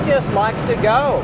just likes to go.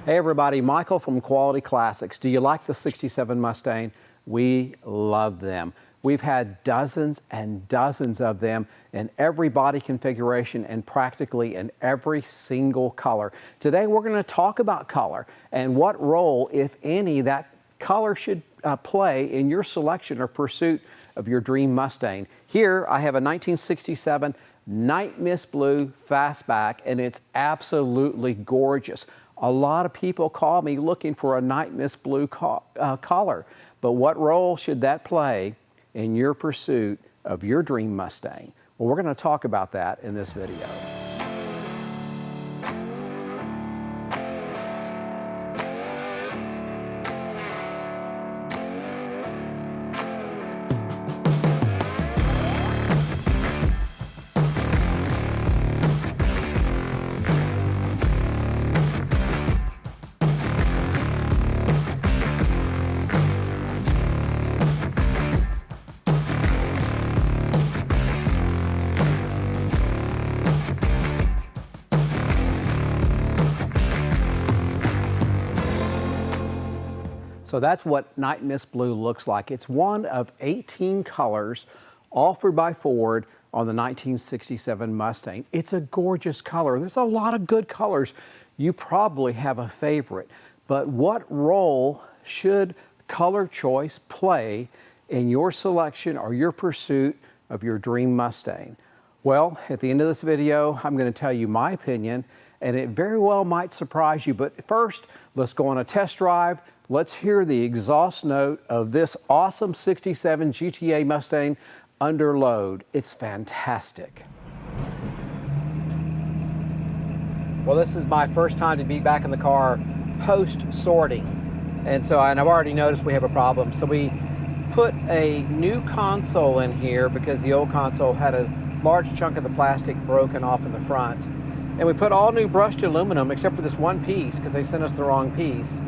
Hey everybody, Michael from Quality Classics. Do you like the 67 Mustang? We love them. We've had dozens and dozens of them in every body configuration and practically in every single color. Today we're going to talk about color and what role, if any, that color should play in your selection or pursuit of your dream Mustang. Here I have a 1967 Nightmist Blue Fastback, and it's absolutely gorgeous. A lot of people call me looking for a Nightmist Blue color, but what role should that play in your pursuit of your dream Mustang? Well, we're going to talk about that in this video. So that's what Nightmist Blue looks like. It's one of 18 colors offered by Ford on the 1967 Mustang. It's a gorgeous color. There's a lot of good colors. You probably have a favorite, but what role should color choice play in your selection or your pursuit of your dream Mustang? Well, at the end of this video, I'm going to tell you my opinion, and it very well might surprise you. But first, let's go on a test drive. Let's hear the exhaust note of this awesome 67 GTA Mustang under load. It's fantastic. Well, this is my first time to be back in the car post-sorting. And I've already noticed we have a problem. So we put a new console in here because the old console had a large chunk of the plastic broken off in the front. And we put all new brushed aluminum except for this one piece because they sent us the wrong piece.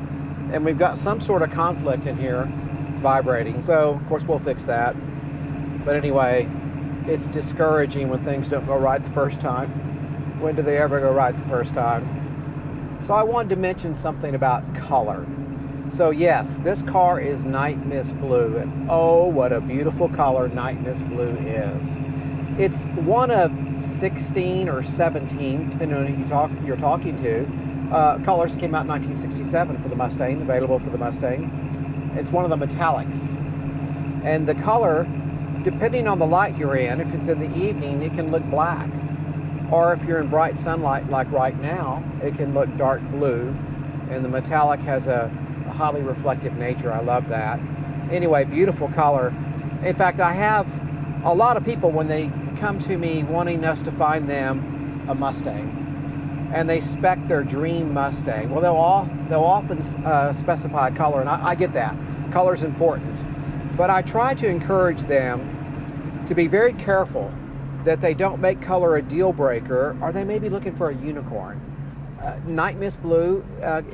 And we've got some sort of conflict in here. It's vibrating. So, of course, we'll fix that. But anyway, it's discouraging when things don't go right the first time. When do they ever go right the first time? So I wanted to mention something about color. So yes, this car is Nightmist Blue. And oh, what a beautiful color Nightmist Blue is. It's one of 16 or 17, depending on who you're talking to. Colors came out in 1967 for the Mustang, available for the Mustang. It's one of the metallics. And the color, depending on the light you're in, if it's in the evening, it can look black. Or if you're in bright sunlight like right now, it can look dark blue. And the metallic has a highly reflective nature. I love that. Anyway, beautiful color. In fact, I have a lot of people when they come to me wanting us to find them a Mustang, and they spec their dream Mustang. Well, they'll often specify color, and I get that. Color's important. But I try to encourage them to be very careful that they don't make color a deal breaker, or they may be looking for a unicorn. Nightmist Blue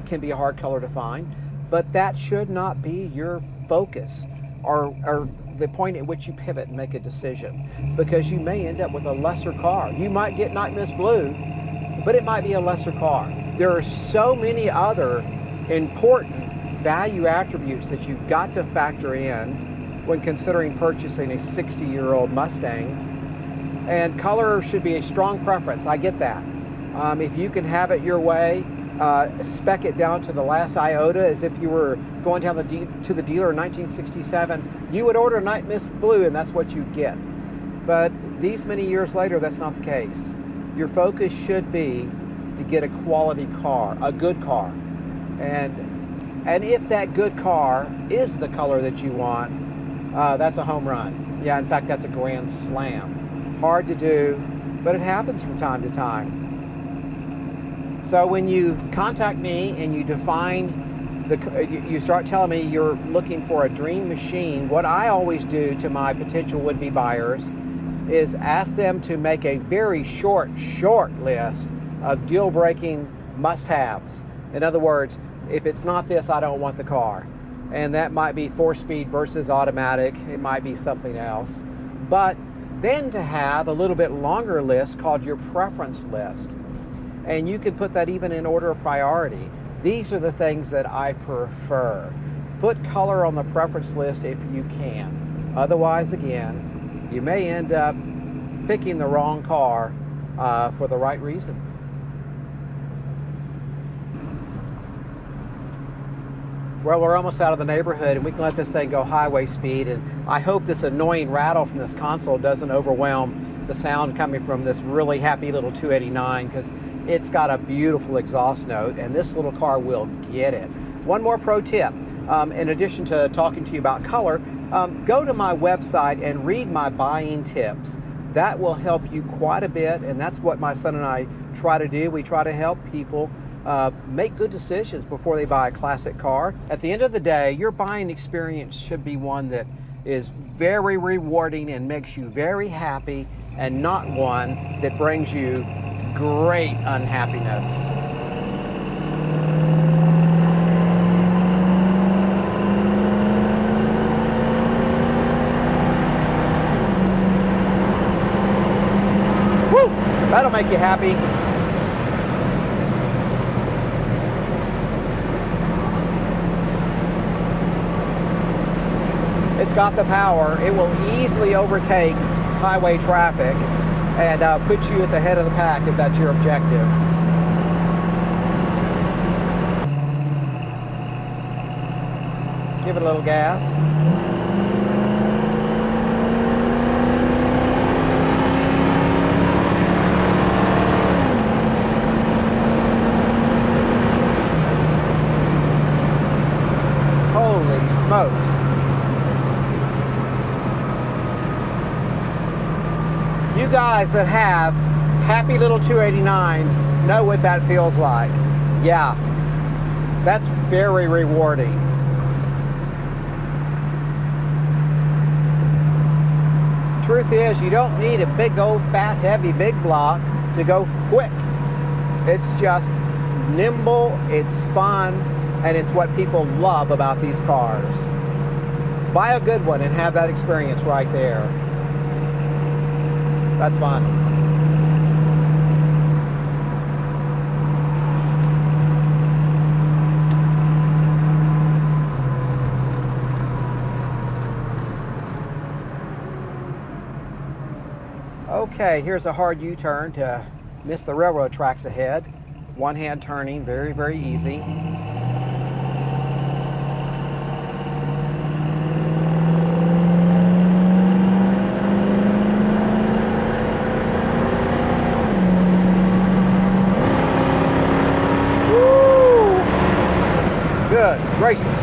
can be a hard color to find, but that should not be your focus or the point at which you pivot and make a decision, because you may end up with a lesser car. You might get Nightmist Blue, but it might be a lesser car. There are so many other important value attributes that you've got to factor in when considering purchasing a 60-year-old Mustang. And color should be a strong preference. I get that. If you can have it your way, spec it down to the last iota, as if you were going down to the dealer in 1967, you would order Nightmist Blue and that's what you'd get. But these many years later, that's not the case. Your focus should be to get a quality car, a good car. And if that good car is the color that you want, that's a home run. Yeah, in fact, that's a grand slam. Hard to do, but it happens from time to time. So when you contact me and you define you start telling me you're looking for a dream machine, what I always do to my potential would-be buyers is ask them to make a very short list of deal-breaking must-haves. In other words, if it's not this, I don't want the car. And that might be 4-speed versus automatic. It might be something else. But then to have a little bit longer list called your preference list. and you can put that even in order of priority. These are the things that I prefer. Put color on the preference list if you can. Otherwise, again, you may end up picking the wrong car for the right reason. Well, we're almost out of the neighborhood, and we can let this thing go highway speed, and I hope this annoying rattle from this console doesn't overwhelm the sound coming from this really happy little 289, because it's got a beautiful exhaust note, and this little car will get it. One more pro tip, in addition to talking to you about color, go to my website and read my buying tips. That will help you quite a bit, and that's what my son and I try to do. We try to help people make good decisions before they buy a classic car. At the end of the day, your buying experience should be one that is very rewarding and makes you very happy, and not one that brings you great unhappiness. Woo! That'll make you happy. It's got the power. It will easily overtake highway traffic and put you at the head of the pack if that's your objective. Let's give it a little gas. Holy smokes. You guys that have happy little 289s know what that feels like. Yeah, that's very rewarding. Truth is, you don't need a big old fat heavy big block to go quick. It's just nimble, it's fun, and it's what people love about these cars. Buy a good one and have that experience right there. That's fun. Okay, here's a hard U-turn to miss the railroad tracks ahead. One hand turning, very, very easy. Good gracious.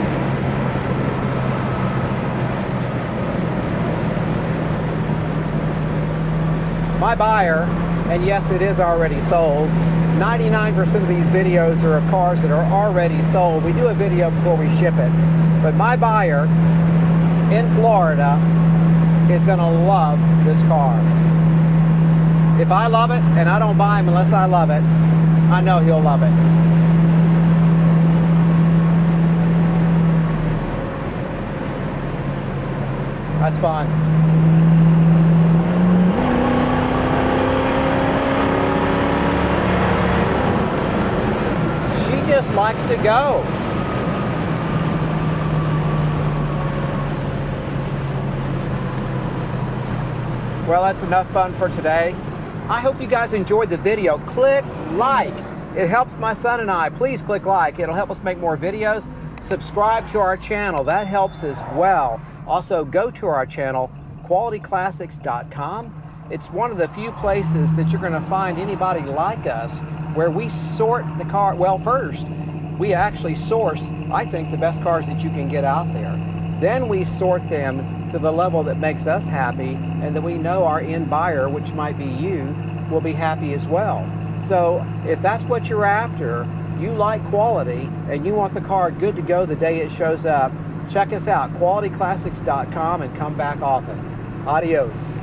My buyer, and yes, it is already sold. 99% of these videos are of cars that are already sold. We do a video before we ship it. But my buyer in Florida is going to love this car. If I love it, and I don't buy him unless I love it, I know he'll love it. That's fun. She just likes to go. Well, that's enough fun for today. I hope you guys enjoyed the video. Click like. It helps my son and I. Please click like. It'll help us make more videos. Subscribe to our channel. That helps as well. Also, go to our channel, qualityclassics.com. It's one of the few places that you're going to find anybody like us where we sort the car. Well, first, we actually source, I think, the best cars that you can get out there. Then we sort them to the level that makes us happy and that we know our end buyer, which might be you, will be happy as well. So if that's what you're after, you like quality, and you want the car good to go the day it shows up, check us out, qualityclassics.com, and come back often. Adios.